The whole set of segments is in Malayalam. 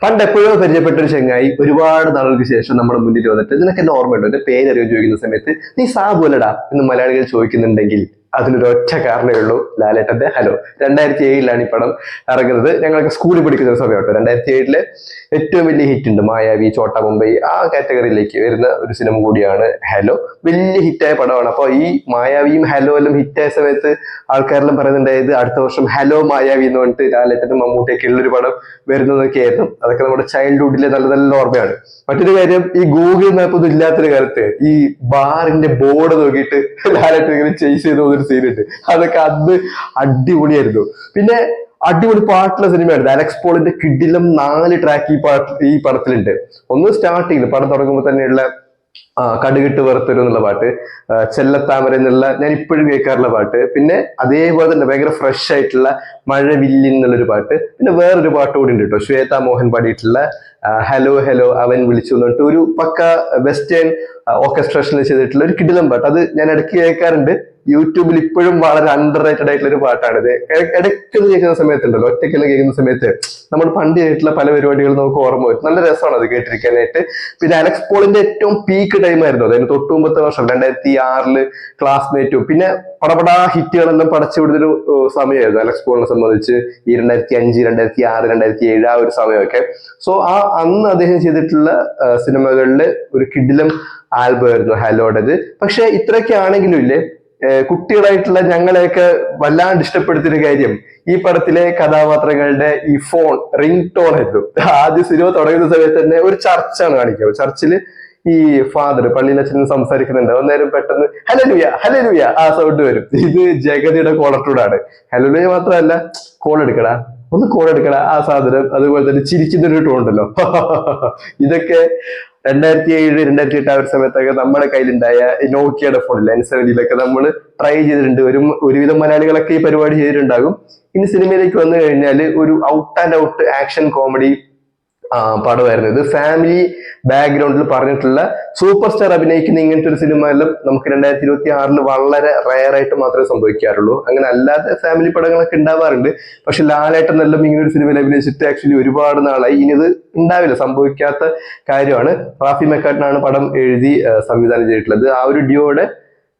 പണ്ട് എപ്പോഴോ പരിചയപ്പെട്ട ഒരു ചെങ്ങായി ഒരുപാട് നാളുകൾക്ക് ശേഷം നമ്മുടെ മുന്നിൽ വന്നിട്ട് നിനക്ക് എന്നെ ഓർമ്മയുണ്ടോ, എന്റെ പേരറിയോ ചോദിക്കുന്ന സമയത്ത് നീ സാബു അല്ലടാ എന്ന് മലയാളികൾ ചോദിക്കുന്നുണ്ടെങ്കിൽ അതിനൊരു ഒറ്റ കാരണമേ ഉള്ളൂ, ലാലേട്ടന്റെ ഹലോ. 2007 ഈ പടം ഇറങ്ങുന്നത്. ഞങ്ങളൊക്കെ സ്കൂളിൽ പഠിക്കുന്ന സമയം കേട്ടോ. 2007 ഏറ്റവും വലിയ ഹിറ്റ് ഉണ്ട്, മായാവി, ചോട്ടാ മുംബൈ, ആ കാറ്റഗറിയിലേക്ക് വരുന്ന ഒരു സിനിമ കൂടിയാണ് ഹലോ. വലിയ ഹിറ്റായ പടമാണ്. അപ്പൊ ഈ മായാവിയും ഹലോ എല്ലാം ഹിറ്റായ സമയത്ത് ആൾക്കാരെല്ലാം പറയുന്നുണ്ടായത് അടുത്ത വർഷം ഹലോ മായാവി എന്ന് പറഞ്ഞിട്ട് ലാലേട്ടനും മമ്മൂട്ടിയൊക്കെ ഉള്ളൊരു പടം വരുന്നതൊക്കെ ആയിരുന്നു. അതൊക്കെ നമ്മുടെ ചൈൽഡ്ഹുഡിലെ നല്ല നല്ല ഓർമ്മയാണ്. മറ്റൊരു കാര്യം, ഈ ഗൂഗിൾ മാപ്പ് ഒന്നും ഇല്ലാത്തൊരു കാലത്ത് ഈ ബാറിന്റെ ബോർഡ് നോക്കിയിട്ട് ലാലേട്ടൻ ഇങ്ങനെ ചേസ് ചെയ്ത് പോകുന്നൊരു സീനുണ്ട്. അതൊക്കെ അന്ന് അടിപൊളിയായിരുന്നു. പിന്നെ അടിപൊളി പാട്ടുള്ള സിനിമയാണ് അലക്സ് പോളിന്റെ കിടിലം 4 ട്രാക്ക് ഈ പടത്തിലുണ്ട്. ഒന്ന് സ്റ്റാർട്ടിങ്ങിൽ പടം തുടങ്ങുമ്പോൾ തന്നെയുള്ള കടുകിട്ട് വെറുത്തൊരു എന്നുള്ള പാട്ട്, ചെല്ലത്താമര എന്നുള്ള ഞാൻ ഇപ്പോഴും കേൾക്കാറുള്ള പാട്ട്, പിന്നെ അതേപോലെ തന്നെ ഭയങ്കര ഫ്രഷ് ആയിട്ടുള്ള മഴവില്ലിൻ എന്നുള്ളൊരു പാട്ട്, പിന്നെ വേറൊരു പാട്ട് കൂടി ഉണ്ട് കേട്ടോ, ശ്വേതാ മോഹൻ പാടിയിട്ടുള്ള ഹലോ ഹലോ അവൻ വിളിച്ചു എന്ന് പറഞ്ഞിട്ട് ഒരു പക്ക വെസ്റ്റേൺ ഓർക്കസ്ട്രേഷനിൽ ചെയ്തിട്ടുള്ള ഒരു കിടിലം പാട്ട്. അത് ഞാൻ ഇടയ്ക്ക് കേൾക്കാറുണ്ട്. യൂട്യൂബിൽ ഇപ്പോഴും വളരെ അണ്ടർ റേറ്റഡ് ആയിട്ടുള്ള ഒരു പാട്ടാണിത്. ഇടയ്ക്കൊന്ന് കേൾക്കുന്ന സമയത്തുണ്ടല്ലോ, ഒറ്റയ്ക്കെല്ലാം കേൾക്കുന്ന സമയത്ത് നമ്മൾ പണ്ട് ചെയ്തിട്ടുള്ള പല പരിപാടികളും നമുക്ക് ഓർമ്മ വരും. നല്ല രസമാണ് അത് കേട്ടിരിക്കാനായിട്ട്. പിന്നെ അലക്സ് പോളിന്റെ ഏറ്റവും പീക്ക് ടൈം ആയിരുന്നു അതിന് തൊട്ട് മുമ്പത്തെ വർഷം 2006 ക്ലാസ്മേറ്റും പിന്നെ പടപടാ ഹിറ്റുകളെല്ലാം പടച്ചു വിടുന്നൊരു സമയമായിരുന്നു അലക്സ് പോളിനെ സംബന്ധിച്ച്. ഈ 2005, 2006, 2007 ആ ഒരു സമയമൊക്കെ. സോ അന്ന് അദ്ദേഹം ചെയ്തിട്ടുള്ള സിനിമകളില് ഒരു കിടിലം ആൽബം ആയിരുന്നു ഹലോടേത്. പക്ഷെ ഇത്രയൊക്കെ ആണെങ്കിലും ഇല്ലേ, കുട്ടികളായിട്ടുള്ള ഞങ്ങളെയൊക്കെ വല്ലാണ്ട് ഇഷ്ടപ്പെടുത്തിയൊരു കാര്യം ഈ പടത്തിലെ കഥാപാത്രങ്ങളുടെ ഈ ഫോൺ റിംഗ് ടോൺ ആയിരുന്നു. ആദ്യ സിനിമ തുടങ്ങുന്ന സമയത്ത് തന്നെ ഒരു ചർച്ചാണ് കാണിക്കുക. ചർച്ചില് ഈ ഫാദർ പള്ളിയിലച്ഛനും സംസാരിക്കുന്നുണ്ട്. അന്നേരം പെട്ടെന്ന് ഹല്ലേലൂയ ഹല്ലേലൂയ ആ സൗണ്ട് വരും. ഇത് ജഗതിയുടെ കോളർട്ടൂടാണ്. ഹല്ലേലൂയ മാത്രമല്ല, കോൾ എടുക്കടാ, ഒന്ന് കോൾ എടുക്കടാ ആ സാധനം. അതുപോലെ തന്നെ ചിരിക്കുന്നൊരു ടോൺ ഉണ്ടല്ലോ. ഇതൊക്കെ 2007, 2008 ആ ഒരു സമയത്തൊക്കെ നമ്മുടെ കയ്യിലുണ്ടായ നോക്കിയയുടെ ഫോണിൽ N70 നമ്മൾ ട്രൈ ചെയ്തിട്ടുണ്ട്. ഒരുവിധം മലയാളികളൊക്കെ ഈ പരിപാടി ചെയ്തിട്ടുണ്ടാകും. ഇനി സിനിമയിലേക്ക് വന്നു കഴിഞ്ഞാൽ ഒരു out and out action comedy പടമായിരുന്നു ഇത്. ഫാമിലി ബാക്ക്ഗ്രൗണ്ടിൽ പറഞ്ഞിട്ടുള്ള സൂപ്പർ സ്റ്റാർ അഭിനയിക്കുന്ന ഇങ്ങനത്തെ ഒരു സിനിമ എല്ലാം നമുക്ക് 2026 വളരെ റയർ ആയിട്ട് മാത്രമേ സംഭവിക്കാറുള്ളൂ. അങ്ങനെ അല്ലാതെ ഫാമിലി പടങ്ങളൊക്കെ ഉണ്ടാവാറുണ്ട്. പക്ഷെ ലാലേട്ടൻ എല്ലാം ഇങ്ങനെ ഒരു സിനിമയിൽ അഭിനയിച്ചിട്ട് ആക്ച്വലി ഒരുപാട് നാളായി. ഇനി ഇത് ഉണ്ടാവില്ല, സംഭവിക്കാത്ത കാര്യമാണ്. റാഫി മെക്കാട്ടിനാണ് പടം എഴുതി സംവിധാനം ചെയ്തിട്ടുള്ളത്. ആ ഒരു ഡിയോയുടെ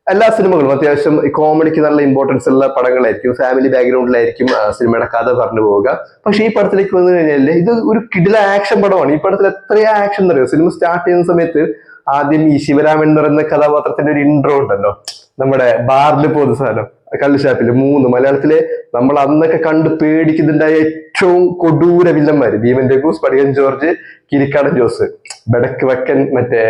എല്ലാ സിനിമകളും അത്യാവശ്യം കോമഡിക്ക് നല്ല ഇമ്പോർട്ടൻസ് ഉള്ള പടങ്ങളായിരിക്കും. ഫാമിലി ബാക്ക്ഗ്രൗണ്ടിലായിരിക്കും സിനിമയുടെ കഥ പറഞ്ഞു പോവുക. പക്ഷെ ഈ പടത്തിലേക്ക് വന്നു കഴിഞ്ഞാൽ ഇത് ഒരു കിടില ആക്ഷൻ പടമാണ്. ഈ പടത്തിൽ എത്രയാ ആക്ഷൻ എന്നറിയോ. സിനിമ സ്റ്റാർട്ട് ചെയ്യുന്ന സമയത്ത് ആദ്യം ഈ ശിവരാമൻ എന്ന് പറയുന്ന കഥാപാത്രത്തിന്റെ ഒരു ഇൻട്രോ ഉണ്ടല്ലോ, നമ്മുടെ ബാറിൽ പോകുന്ന സാധനം, കള്ളുഷാപ്പില് 3 മലയാളത്തിലെ നമ്മൾ അന്നൊക്കെ കണ്ട് പേടിക്കുന്നുണ്ടായ ഏറ്റവും കൊടൂര വില്ലന്മാര് ഭീമൻ രഘുസ്, പടിയൻ ജോർജ്, കിരിക്കാടൻ ജോസ്, ബെടക്ക് വക്കൻ, മറ്റേ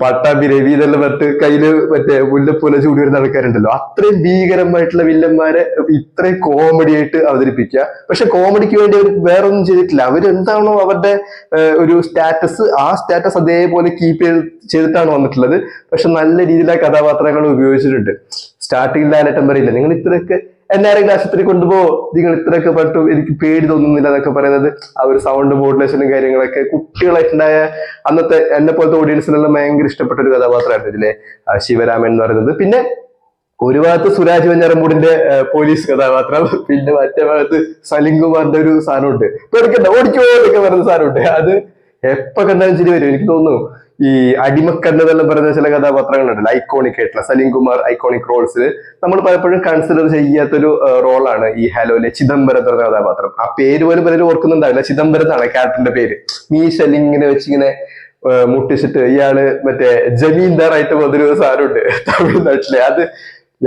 പട്ടാമ്പി രവി ഇതെല്ലാം കയ്യില് മറ്റേ മുല്ലപ്പൂല ചൂടി വരുന്ന ആൾക്കാരുണ്ടല്ലോ. അത്രയും ഭീകരമായിട്ടുള്ള വില്ലന്മാരെ ഇത്രയും കോമഡി ആയിട്ട് അവതരിപ്പിക്കുക. പക്ഷെ കോമഡിക്ക് വേണ്ടി അവർ വേറൊന്നും ചെയ്തിട്ടില്ല. അവരെന്താണോ അവരുടെ ഒരു സ്റ്റാറ്റസ്, ആ സ്റ്റാറ്റസ് അതേപോലെ കീപ്പ് ചെയ്തിട്ടാണ് വന്നിട്ടുള്ളത്. പക്ഷെ നല്ല രീതിയിൽ ആ കഥാപാത്രങ്ങൾ ഉപയോഗിച്ചിട്ടുണ്ട്. സ്റ്റാർട്ടിങ്ങിൽ ലാലേട്ടൻ പറയില്ല, നിങ്ങൾ ഇത്രയൊക്കെ എല്ലാവരെയും ആശുപത്രി കൊണ്ടുപോ, നിങ്ങൾ ഇത്രയൊക്കെ പറ്റും, എനിക്ക് പേടി തോന്നുന്നില്ല എന്നൊക്കെ പറയുന്നത്. ആ ഒരു സൗണ്ട് മോഡുലേഷനും കാര്യങ്ങളൊക്കെ കുട്ടികളായിട്ടുണ്ടായ അന്നത്തെ എന്നെ പോലത്തെ ഓഡിയൻസിനെല്ലാം ഭയങ്കര ഇഷ്ടപ്പെട്ട ഒരു കഥാപാത്രമായിരുന്നു ഇതിലെ ശിവരാമൻ എന്ന് പറയുന്നത്. പിന്നെ ഒരു ഭാഗത്ത് സുരാജ് വെഞ്ഞാറമൂടിന്റെ പോലീസ് കഥാപാത്രം, പിന്നെ മറ്റേ ഭാഗത്ത് സലിം കുമാറിന്റെ ഒരു സാധനമുണ്ട്, പേടിക്കണ്ട ഓടിക്കോ എന്നൊക്കെ പറയുന്ന സാധനമുണ്ട്. അത് എപ്പോ കണ്ടാലും ശരി വരും. എനിക്ക് തോന്നുന്നു ഈ അടിമക്കണ്ണെന്നെല്ലാം പറയുന്ന ചില കഥാപാത്രങ്ങളുണ്ടല്ലോ, ഐക്കോണിക് ആയിട്ടുള്ള സലിം കുമാർ ഐക്കോണിക് റോൾസിൽ നമ്മൾ പലപ്പോഴും കൺസിഡർ ചെയ്യാത്തൊരു റോളാണ് ഈ ഹലോയിലെ ചിദംബരം എന്ന കഥാപാത്രം. ആ പേര് പോലും പലരും ഓർക്കുന്നുണ്ടാവില്ല. ചിദംബരം എന്നാണ് ക്യാരക്ടറിന്റെ പേര്. മീശലിങ്ങനെ വെച്ചിങ്ങനെ മുട്ടിച്ചിട്ട് ഇയാള് മറ്റേ ജമീന്ദാറായിട്ട് പോകുന്നൊരു സാധനമുണ്ട് തമിഴ്നാട്ടിലെ. അത്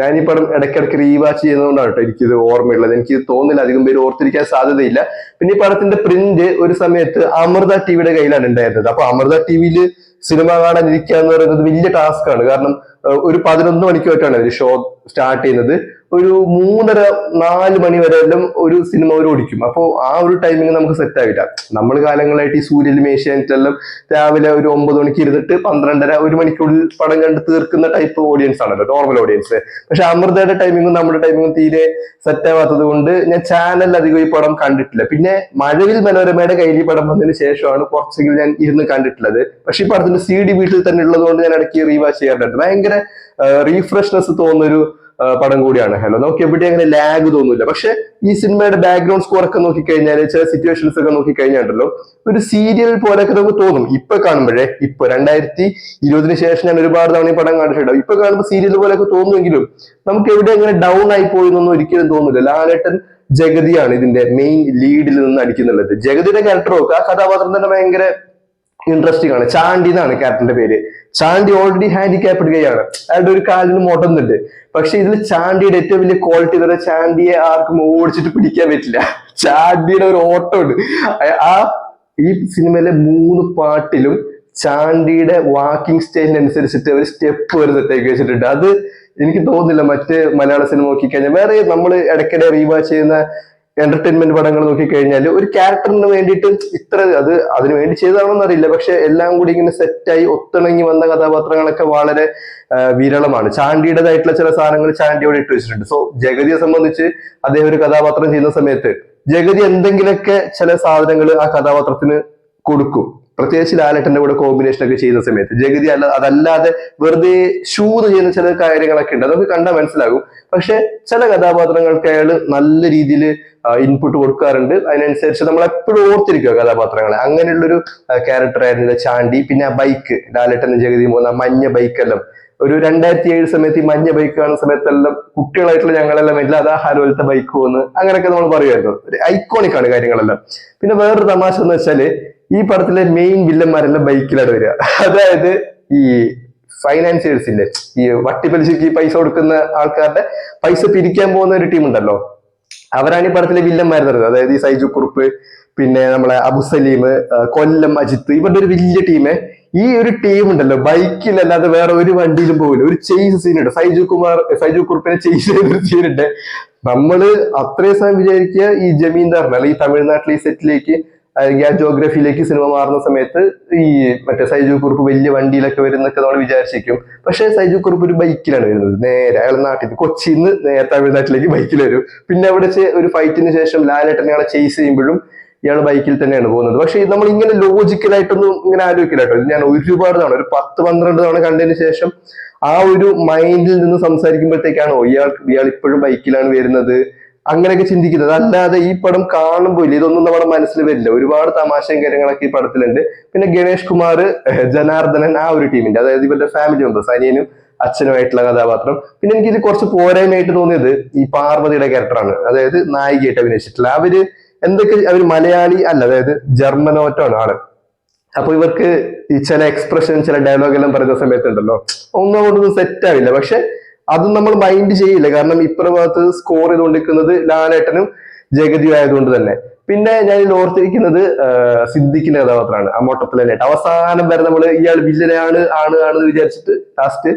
ഞാൻ ഈ പടം ഇടയ്ക്കിടയ്ക്ക് റീവാച്ച് ചെയ്യുന്നതുകൊണ്ടാണ് കേട്ടോ എനിക്കിത് ഓർമ്മയുള്ളത്. എനിക്ക് തോന്നുന്നില്ല അധികം പേര് ഓർത്തിരിക്കാൻ സാധ്യതയില്ല. പിന്നെ ഈ പടത്തിന്റെ പ്രിന്റ് ഒരു സമയത്ത് അമൃത ടിവിയുടെ കയ്യിലാണ് ഉണ്ടായിരുന്നത്. അപ്പൊ അമൃത ടിവിയില് സിനിമ കാണാൻ ഇരിക്കുക എന്ന് പറയുന്നത് വലിയ ടാസ്ക് ആണ്. കാരണം ഒരു 11 മണിക്കായിട്ടാണ് ഒരു ഷോ സ്റ്റാർട്ട് ചെയ്യുന്നത്. ഒരു 3:30-4 മണി വരെ എല്ലാം ഒരു സിനിമ അവർ ഓടിക്കും. അപ്പോൾ ആ ഒരു ടൈമിങ് നമുക്ക് സെറ്റ് ആവില്ല. നമ്മൾ കാലങ്ങളായിട്ട് ഈ സൂര്യലും ഏഷ്യാനെറ്റിലെല്ലാം രാവിലെ ഒരു 9 മണിക്ക് ഇരുന്നിട്ട് 12:30-1 മണിക്കുള്ളിൽ പടം കണ്ട് തീർക്കുന്ന ടൈപ്പ് ഓഡിയൻസ് ആണല്ലോ, നോർമൽ ഓഡിയൻസ്. പക്ഷെ അമൃതയുടെ ടൈമിങ്ങും നമ്മുടെ ടൈമിങ്ങും തീരെ സെറ്റ് ആവാത്തത് കൊണ്ട് ഞാൻ ചാനലിൽ അധികം ഈ പടം കണ്ടിട്ടില്ല. പിന്നെ മഴവിൽ മനോരമയുടെ കയ്യിൽ ഈ പടം വന്നതിന് ശേഷമാണ് കുറച്ചെങ്കിലും ഞാൻ ഇരുന്ന് കണ്ടിട്ടുള്ളത്. പക്ഷെ ഈ പടത്തിന്റെ CD വീട്ടിൽ തന്നെ ഉള്ളത് കൊണ്ട് ഞാൻ ഇടയ്ക്ക് റീവാച്ച് ചെയ്യാറുണ്ട്. ഭയങ്കര റീഫ്രഷ്നെസ് തോന്നുന്നൊരു പടം കൂടിയാണ് ഹലോ. നമുക്ക് എവിടെ അങ്ങനെ ലാഗ് തോന്നില്ല. പക്ഷെ ഈ സിനിമയുടെ ബാക്ക്ഗ്രൗണ്ട് സ്കോർ ഒക്കെ നോക്കിക്കഴിഞ്ഞാൽ, ചില സിറ്റുവേഷൻസ് ഒക്കെ നോക്കിക്കഴിഞ്ഞാണ്ടല്ലോ, ഒരു സീരിയൽ പോലെയൊക്കെ നമുക്ക് തോന്നും. ഇപ്പൊ കാണുമ്പോഴേ, ഇപ്പൊ 2020 ശേഷം ഞാൻ ഒരുപാട് തവണ ഈ പടം കണ്ടിട്ടുണ്ടാവും. ഇപ്പൊ കാണുമ്പോൾ സീരിയൽ പോലെയൊക്കെ തോന്നുമെങ്കിലും നമുക്ക് എവിടെ അങ്ങനെ ഡൗൺ ആയി പോയി എന്നൊന്നും ഒരിക്കലും തോന്നില്ല. ലാലേട്ടൻ ജഗതിയാണ് ഇതിന്റെ മെയിൻ ലീഡിൽ നിന്ന് അടിക്കുന്നുള്ളത്. ജഗതിയുടെ ക്യാരക്ടർ നോക്കുക, ആ കഥാപാത്രം തന്നെ ഭയങ്കര ഇൻട്രസ്റ്റിംഗ് ആണ്. ചാണ്ടി എന്നാണ് ക്യാരക്ടറിന്റെ പേര്. ചാണ്ടി ഓൾറെഡി ഹാൻഡിക്യാപ്ഡ് കൈയാണ്, അയാളുടെ ഒരു കാലിന് മുടന്നുണ്ട്. പക്ഷെ ഇതിൽ ചാണ്ടിയുടെ ഏറ്റവും വലിയ ക്വാളിറ്റി എന്ന് പറയുന്നത്, ചാണ്ടിയെ ആർക്കും ഓടിച്ചിട്ട് പിടിക്കാൻ പറ്റില്ല. ചാണ്ടിയുടെ ഒരു ഓട്ടം ഉണ്ട്. ആ ഈ സിനിമയിലെ 3 പാട്ടിലും ചാണ്ടിയുടെ വാക്കിംഗ് സ്റ്റൈലിനനുസരിച്ചിട്ട് ഒരു സ്റ്റെപ്പ് വരെ സെറ്റാക്കി വെച്ചിട്ടുണ്ട്. അത് എനിക്ക് തോന്നുന്നില്ല മറ്റ് മലയാള സിനിമ നോക്കിക്കഴിഞ്ഞാൽ, വേറെ നമ്മൾ ഇടയ്ക്കിടെ റീവാച്ച് ചെയ്യുന്ന എന്റർടൈൻമെന്റ് പടങ്ങൾ നോക്കിക്കഴിഞ്ഞാൽ ഒരു ക്യാരക്ടറിന് വേണ്ടിയിട്ട് ഇത്ര അത് അതിനു വേണ്ടി ചെയ്തതാണെന്ന് അറിയില്ല. പക്ഷെ എല്ലാം കൂടി ഇങ്ങനെ സെറ്റായി ഒത്തിണങ്ങി വന്ന കഥാപാത്രങ്ങളൊക്കെ വളരെ വിരളമാണ്. ചാണ്ടിയുടേതായിട്ടുള്ള ചില സാധനങ്ങൾ ചാണ്ടിയോടെ ഇട്ട് വെച്ചിട്ടുണ്ട്. സോ ജഗതിയെ സംബന്ധിച്ച് അദ്ദേഹം ഒരു കഥാപാത്രം ചെയ്യുന്ന സമയത്ത് ജഗതി എന്തെങ്കിലുമൊക്കെ ചില സാധനങ്ങൾ ആ കഥാപാത്രത്തിന് കൊടുക്കും. പ്രത്യേകിച്ച് ലാലേട്ടന്റെ കൂടെ കോമ്പിനേഷൻ ഒക്കെ ചെയ്യുന്ന സമയത്ത് ജഗതി അതല്ലാതെ വെറുതെ ഷൂന്ന് ചെയ്യുന്ന ചില കാര്യങ്ങളൊക്കെ ഉണ്ട്, അതൊക്കെ കണ്ടാൽ മനസ്സിലാകും. പക്ഷെ ചില കഥാപാത്രങ്ങൾക്ക് അയാൾ നല്ല രീതിയിൽ ഇൻപുട്ട് കൊടുക്കാറുണ്ട്. അതിനനുസരിച്ച് നമ്മൾ എപ്പോഴും ഓർത്തിരിക്കുക കഥാപാത്രങ്ങളെ. അങ്ങനെയുള്ളൊരു ക്യാരക്ടർ ആയിരുന്നു ചാണ്ടി. പിന്നെ ആ ബൈക്ക്, ലാലേട്ടനും ജഗതിയും പോകുന്ന മഞ്ഞ ബൈക്കെല്ലാം ഒരു 2007 സമയത്ത് ഈ മഞ്ഞ ബൈക്ക് കാണുന്ന സമയത്തെല്ലാം കുട്ടികളായിട്ടുള്ള ഞങ്ങളെല്ലാം ഇല്ല അതാ ഹലോലത്തെ ബൈക്ക് പോകുന്നു അങ്ങനെയൊക്കെ നമ്മൾ പറയുമായിരുന്നു. ഒരു ഐക്കോണിക് ആണ് കാര്യങ്ങളെല്ലാം. പിന്നെ വേറൊരു തമാശ എന്ന് വെച്ചാല്, ഈ പടത്തിലെ മെയിൻ വില്ലന്മാരെല്ലാം ബൈക്കിലാണ് വരിക. അതായത് ഈ ഫൈനാൻസിയേഴ്സിന്റെ, ഈ വട്ടിപ്പലിശക്ക് പൈസ കൊടുക്കുന്ന ആൾക്കാരുടെ പൈസ പിരിക്കാൻ പോകുന്ന ഒരു ടീം ഉണ്ടല്ലോ, അവരാണ് ഈ പടത്തിലെ വില്ലന്മാർ തരുന്നത്. അതായത് ഈ സൈജു കുറുപ്പ്, പിന്നെ നമ്മളെ അബുസലീം, കൊല്ലം അജിത്ത്, ഇവരുടെ ഒരു വലിയ ടീമ്. ഈ ഒരു ടീം ഉണ്ടല്ലോ ബൈക്കിലല്ലാതെ വേറെ ഒരു വണ്ടിയിലും പോകില്ല. ഒരു ചെയ്സ് സീനുണ്ട്, സൈജു കുറുപ്പിനെ ചെയ്സ് ചെയ്തൊരു സീനുണ്ട്. നമ്മള് അത്രയും സമയം വിചാരിക്കുക ഈ ജമീന്ദാറിന് അല്ലെങ്കിൽ ഈ തമിഴ്നാട്ടിലെ ഈ സെറ്റിലേക്ക് അല്ലെങ്കിൽ ആ ജോഗ്രഫിയിലേക്ക് സിനിമ മാറുന്ന സമയത്ത് ഈ മറ്റേ സൈജു കുറുപ്പ് വലിയ വണ്ടിയിലൊക്കെ വരുന്നൊക്കെ നമ്മൾ വിചാരിച്ചിരിക്കും. പക്ഷെ സൈജു കുറുപ്പ് ഒരു ബൈക്കിലാണ് വരുന്നത്. നേരെ അയാൾ നാട്ടിൽ കൊച്ചിയിൽ നിന്ന് നേരെ തമിഴ്നാട്ടിലേക്ക് ബൈക്കിൽ വരും. പിന്നെ അവിടെ ഒരു ഫൈറ്റിന് ശേഷം ലാലേട്ടനെ അയാളെ ചേസ് ചെയ്യുമ്പോഴും ഇയാൾ ബൈക്കിൽ തന്നെയാണ് പോകുന്നത്. പക്ഷെ നമ്മൾ ഇങ്ങനെ ലോജിക്കലായിട്ടൊന്നും ഇങ്ങനെ ആലോചിക്കില്ല കേട്ടോ. ഞാൻ ഒരുപാട് തവണ, ഒരു 10-12 തവണ കണ്ടതിന് ശേഷം ആ ഒരു മൈൻഡിൽ നിന്ന് സംസാരിക്കുമ്പോഴത്തേക്കാണോ ഇയാൾ ഇപ്പോഴും ബൈക്കിലാണ് വരുന്നത് അങ്ങനെയൊക്കെ ചിന്തിക്കുന്നത്. അല്ലാതെ ഈ പടം കാണുമ്പോൾ ഇതൊന്നും നമ്മുടെ മനസ്സിൽ വരില്ല. ഒരുപാട് തമാശയും കാര്യങ്ങളൊക്കെ ഈ പടത്തിലുണ്ട്. പിന്നെ ഗണേഷ് കുമാർ, ജനാർദ്ദനൻ, ആ ഒരു ടീമിന്റെ, അതായത് ഇവരുടെ ഫാമിലി മെമ്പേഴ്സ്, അനിയനും അച്ഛനുമായിട്ടുള്ള കഥാപാത്രം. പിന്നെ എനിക്ക് ഇത് കുറച്ച് പോരായ്മയായിട്ട് തോന്നിയത് ഈ പാർവതിയുടെ ക്യാരക്ടറാണ്. അതായത് നായികയായിട്ട് അഭിനയിച്ചിട്ടില്ല. അവർ മലയാളി അല്ല, അതായത് ജർമ്മനോറ്റാണ് ആള്. അപ്പൊ ഇവർക്ക് ഈ ചില എക്സ്പ്രഷൻ, ചില ഡയലോഗ് എല്ലാം പറയുന്ന സമയത്തുണ്ടല്ലോ ഒന്നും അങ്ങോട്ടൊന്നും സെറ്റ് ആവില്ല. പക്ഷെ അതും നമ്മൾ മൈൻഡ് ചെയ്യില്ല, കാരണം ഇപ്പുറഭാഗത്ത് സ്കോർ ചെയ്തുകൊണ്ടിരിക്കുന്നത് ലാലേട്ടനും ജഗതിയും ആയതുകൊണ്ട് തന്നെ. പിന്നെ ഞാൻ ഇതിൽ ഓർത്തിരിക്കുന്നത് സിദ്ദിഖിന്റെ കഥാപാത്രമാണ്, അമ്മോട്ടത്തിലായിട്ട്. അവസാനം വരെ നമ്മൾ ഇയാൾ വില്ലനാണ് ആണെന്ന് വിചാരിച്ചിട്ട് ലാസ്റ്റ്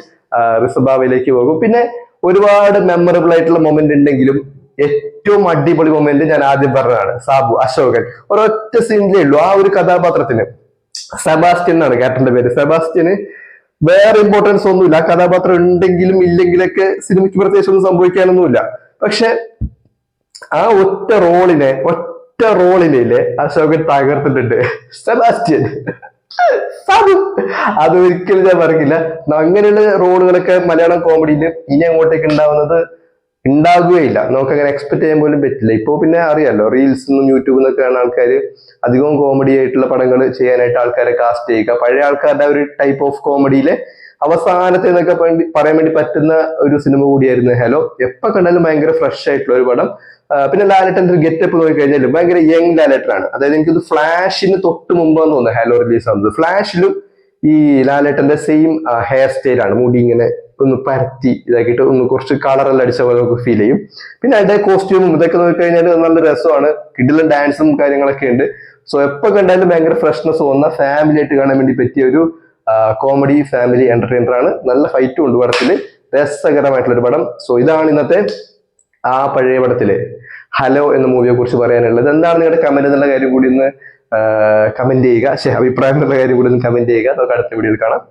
റിസബാവയിലേക്ക് പോകും. പിന്നെ ഒരുപാട് മെമ്മറബിൾ ആയിട്ടുള്ള മൊമെന്റ് ഉണ്ടെങ്കിലും ഏറ്റവും അടിപൊളി മൊമെന്റ് ഞാൻ ആദ്യം പറഞ്ഞതാണ്, സാബു അശോകൻ. ഒരൊറ്റ സീനിലേ ഉള്ളൂ ആ ഒരു കഥാപാത്രത്തിന്. സെബാസ്റ്റ്യൻ എന്നാണ് ക്യാപ്റ്റന്റെ പേര്. സെബാസ്റ്റ്യന് വേറെ ഇമ്പോർട്ടൻസ് ഒന്നുമില്ല. ആ കഥാപാത്രം ഉണ്ടെങ്കിലും ഇല്ലെങ്കിലൊക്കെ സിനിമയ്ക്ക് പ്രത്യേകിച്ച് ഒന്നും സംഭവിക്കാനൊന്നുമില്ല. പക്ഷെ ആ ഒറ്റ റോളിനെ അശോകൻ തകർത്തിട്ടുണ്ട്. സെബാസ്റ്റ്യൻ, സാബു, അതൊരിക്കലും ഞാൻ പറയില്ല. അങ്ങനെയുള്ള റോളുകളൊക്കെ മലയാളം കോമഡിയിൽ ഇനി അങ്ങോട്ടേക്ക് ഉണ്ടാകുകയില്ല. നമുക്ക് അങ്ങനെ എക്സ്പെക്ട് ചെയ്യാൻ പോലും പറ്റില്ല. ഇപ്പൊ പിന്നെ അറിയാലോ, റീൽസ് നിന്നും യൂട്യൂബിൽ നിന്നൊക്കെയാണ് ആൾക്കാർ അധികവും കോമഡി ആയിട്ടുള്ള പടങ്ങൾ ചെയ്യാനായിട്ട് ആൾക്കാരെ കാസ്റ്റ് ചെയ്യുക. പഴയ ആൾക്കാരുടെ ഒരു ടൈപ്പ് ഓഫ് കോമഡിയിലെ അവസാനത്തെ എന്നൊക്കെ പറയാൻ വേണ്ടി പറ്റുന്ന ഒരു സിനിമ കൂടിയായിരുന്നു ഹലോ. എപ്പൊ കണ്ടാലും ഭയങ്കര ഫ്രഷ് ആയിട്ടുള്ള ഒരു പടം. പിന്നെ ലാലേട്ടന്റെ ഒരു ഗെറ്റപ്പ് നോക്കി കഴിഞ്ഞാലും ഭയങ്കര യങ് ലാലേട്ടനാണ്. അതായത് എനിക്കത് ഫ്ലാഷിന് തൊട്ട് മുമ്പാന്ന് തോന്നുന്നത് ഹലോ റിലീസ് ആവുന്നത്. ഫ്ലാഷിലും ഈ ലാലേട്ടന്റെ സെയിം ഹെയർ സ്റ്റൈലാണ്, മുടി ഇങ്ങനെ ഒന്ന് പരത്തി ഇതാക്കിയിട്ട് ഒന്ന് കുറച്ച് കളറെല്ലാം അടിച്ച പോലെ നമുക്ക് ഫീൽ ചെയ്യും. പിന്നെ അതിന്റെ കോസ്റ്റ്യൂമും ഇതൊക്കെ നോക്കിക്കഴിഞ്ഞാൽ നല്ല രസമാണ്. കിടിലൻ ഡാൻസും കാര്യങ്ങളൊക്കെ ഉണ്ട്. സോ എപ്പോ കണ്ടാലും ഭയങ്കര ഫ്രഷ്നെസ് തോന്നുന്ന, ഫാമിലി ആയിട്ട് കാണാൻ വേണ്ടി പറ്റിയ ഒരു കോമഡി ഫാമിലി എന്റർടൈനർ ആണ്. നല്ല ഫൈറ്റും ഉണ്ട് പടത്തില്, രസകരമായിട്ടുള്ള ഒരു പടം. സോ ഇതാണ് ഇന്നത്തെ ആ പഴയ പടത്തില് ഹലോ എന്ന മൂവിയെ കുറിച്ച് പറയാനുള്ളത്. എന്താണ് നിങ്ങളുടെ കമന്റ് എന്നുള്ള കാര്യം കൂടി ഒന്ന് കമന്റ് ചെയ്യുക. അഭിപ്രായം എന്നുള്ള കാര്യം കൂടി ഒന്ന് കമന്റ് ചെയ്യുക. നമുക്ക് അടുത്ത വീഡിയോയിൽ കാണാം.